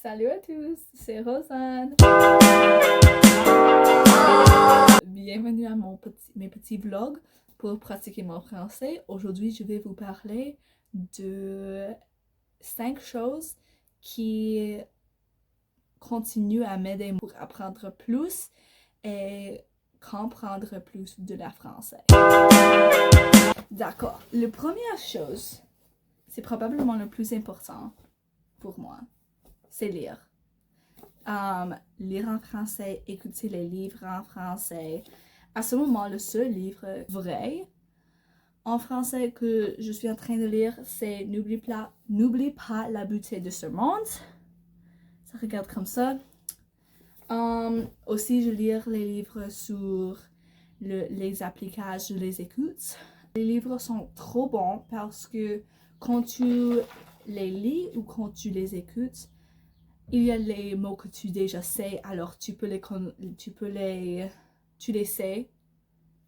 Salut à tous, c'est Rosanne. Bienvenue à mes petits vlogs pour pratiquer mon français. Aujourd'hui, je vais vous parler de 5 choses qui continuent à m'aider pour apprendre plus et comprendre plus de la français. D'accord, la première chose, c'est probablement le plus important pour moi, c'est lire. Lire en français, écouter les livres en français. À ce moment, le seul livre vrai en français que je suis en train de lire, c'est N'oublie pas la beauté de ce monde. Ça regarde comme ça. Aussi, je lis les livres sur les applications, je les écoute. Les livres sont trop bons parce que quand tu les lis ou quand tu les écoutes, il y a les mots que tu déjà sais, alors tu les sais.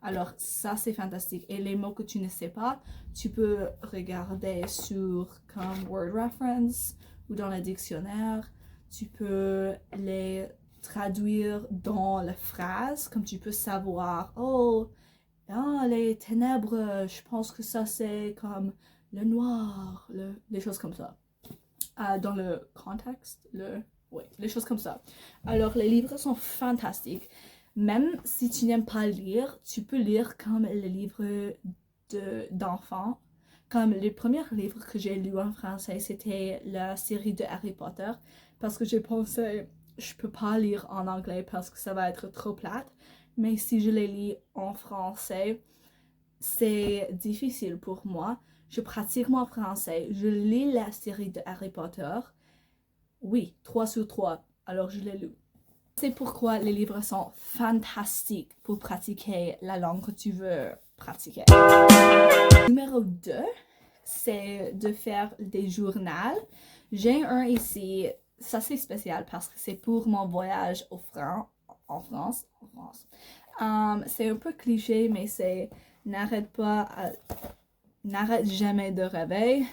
Alors ça c'est fantastique. Et les mots que tu ne sais pas, tu peux regarder sur comme Word Reference ou dans le dictionnaire. Tu peux les traduire dans la phrase, comme tu peux savoir, les ténèbres, je pense que ça c'est comme le noir, les choses comme ça. Dans le contexte, les choses comme ça. Alors, les livres sont fantastiques. Même si tu n'aimes pas lire, tu peux lire comme les livres d'enfants. Comme le premier livre que j'ai lu en français, c'était la série de Harry Potter. Parce que j'ai pensé, je peux pas lire en anglais parce que ça va être trop plate. Mais si je les lis en français, c'est difficile pour moi. Je pratique mon français. Je lis la série de Harry Potter. Oui, 3 sur 3. Alors je l'ai lu. C'est pourquoi les livres sont fantastiques pour pratiquer la langue que tu veux pratiquer. Numéro 2, c'est de faire des journaux. J'ai un ici. Ça c'est spécial parce que c'est pour mon voyage en France. C'est un peu cliché, mais c'est n'arrête jamais de rêver.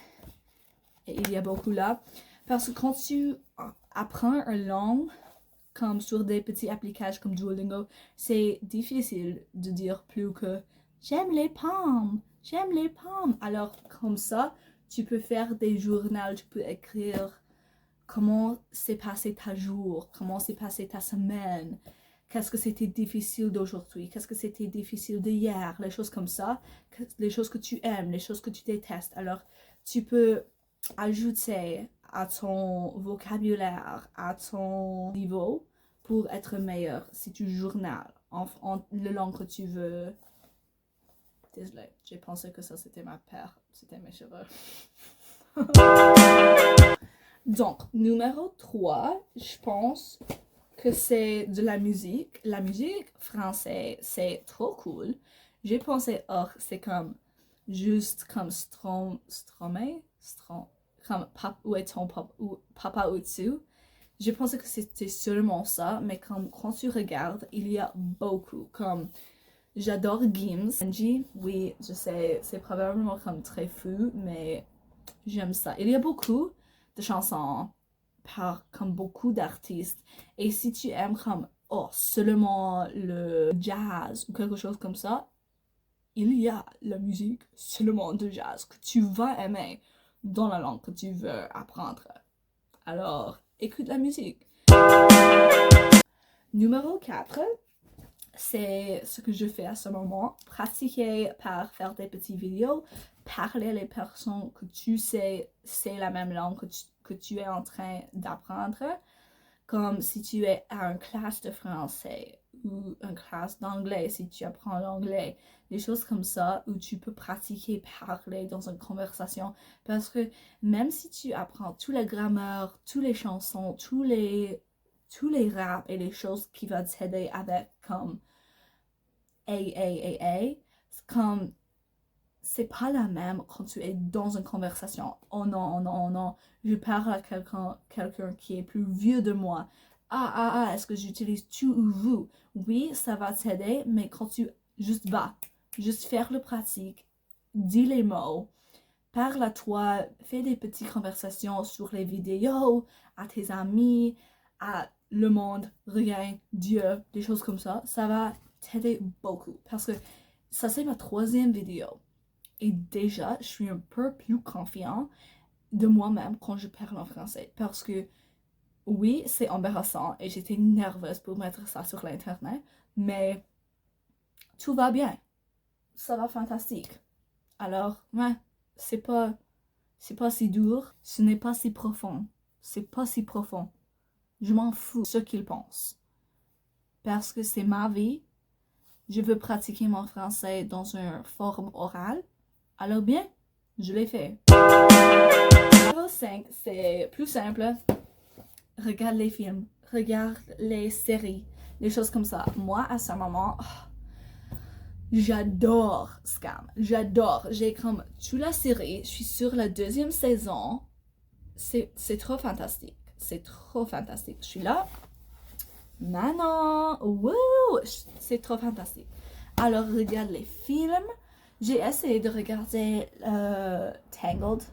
Et il y a beaucoup là. Parce que quand tu apprends une langue, comme sur des petites applications comme Duolingo, c'est difficile de dire plus que j'aime les pommes. Alors comme ça, tu peux faire des journaux, tu peux écrire comment s'est passé ta jour, comment s'est passé ta semaine, qu'est-ce que c'était difficile d'aujourd'hui, qu'est-ce que c'était difficile d'hier, les choses comme ça, les choses que tu aimes, les choses que tu détestes. Alors, tu peux ajouter à ton vocabulaire, à ton niveau pour être meilleur si tu journales en la langue que tu veux. Désolée, j'ai pensé que ça c'était ma paire, c'était mes cheveux. Donc, numéro 3, je pense que c'est de la musique. La musique française, c'est trop cool. J'ai pensé, c'est comme juste comme comme où est ton papa au-dessus. J'ai pensé que c'était seulement ça, mais quand tu regardes, il y a beaucoup. Comme, j'adore Gims. Angie, oui, je sais, c'est probablement comme très fou, mais j'aime ça. Il y a beaucoup de chansons comme beaucoup d'artistes. Et si tu aimes comme, seulement le jazz ou quelque chose comme ça, il y a la musique seulement de jazz que tu vas aimer dans la langue que tu veux apprendre. Alors, écoute la musique. Numéro 4, c'est ce que je fais à ce moment. Pratiquer par faire des petites vidéos, parler les personnes que tu sais, c'est la même langue que tu es en train d'apprendre. Comme si tu es à une classe de français ou une classe d'anglais, si tu apprends l'anglais, des choses comme ça où tu peux pratiquer parler dans une conversation. Parce que même si tu apprends toute la grammaire, toutes les chansons, tous les raps et les choses qui vont t'aider avec comme comme c'est pas la même quand tu es dans une conversation. Oh non, je parle à quelqu'un qui est plus vieux de moi. Est-ce que j'utilise tu ou vous? Oui, ça va t'aider, mais quand tu juste faire le pratique, dis les mots, parle à toi, fais des petites conversations sur les vidéos à tes amis, à le monde, rien, Dieu, des choses comme ça, ça va t'aider beaucoup. Parce que ça, c'est ma 3e vidéo. Et déjà, je suis un peu plus confiant de moi-même quand je parle en français. Parce que, oui, c'est embarrassant et j'étais nerveuse pour mettre ça sur l'internet, mais tout va bien. Ça va fantastique. Alors, ouais, c'est pas si dur, ce n'est pas si profond. C'est pas si profond. Je m'en fous de ce qu'ils pensent. Parce que c'est ma vie. Je veux pratiquer mon français dans une forme orale. Alors bien, je l'ai fait. Numéro 5, c'est plus simple. Regarde les films, regarde les séries, les choses comme ça. Moi, à ce moment, j'adore Scam. J'adore. J'ai comme toute la série. Je suis sur la 2e saison. C'est trop fantastique. C'est trop fantastique. Je suis là. Manon, wouh, c'est trop fantastique. Alors, regarde les films. J'ai essayé de regarder Tangled,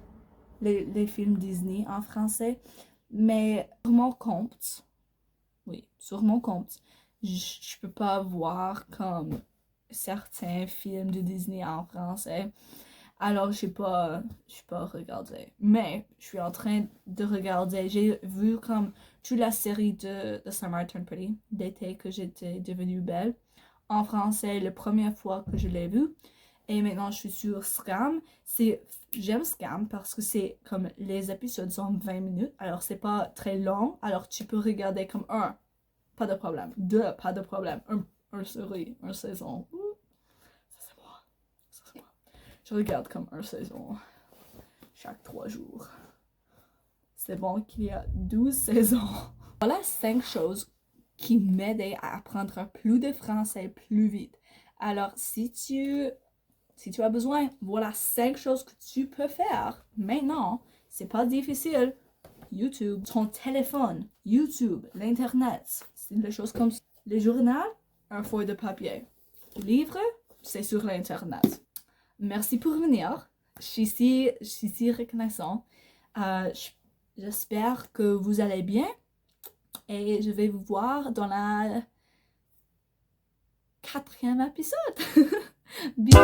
les films Disney en français, mais sur mon compte, oui, sur mon compte, je peux pas voir comme certains films de Disney en français. Alors, je sais pas regarder. Mais, je suis en train de regarder. J'ai vu comme toute la série de Summer Turned Pretty, d'été que j'étais devenue belle. En français, la première fois que je l'ai vu. Et maintenant, je suis sur Scam. J'aime Scam parce que c'est comme les épisodes sont 20 minutes. Alors, c'est pas très long. Alors, tu peux regarder comme 1, pas de problème. 2, pas de problème. Un série, une saison. Je regarde comme une saison chaque 3 jours. C'est bon qu'il y a 12 saisons. Voilà 5 choses qui m'aident à apprendre plus de français plus vite. Alors, si tu as besoin, voilà 5 choses que tu peux faire maintenant. C'est pas difficile. YouTube, ton téléphone, YouTube, l'Internet, c'est des choses comme ça. Les journaux, un feuille de papier. Livre, c'est sur l'Internet. Merci pour venir. Je suis si reconnaissant. J'espère que vous allez bien. Et je vais vous voir dans la 4e épisode. Bisous.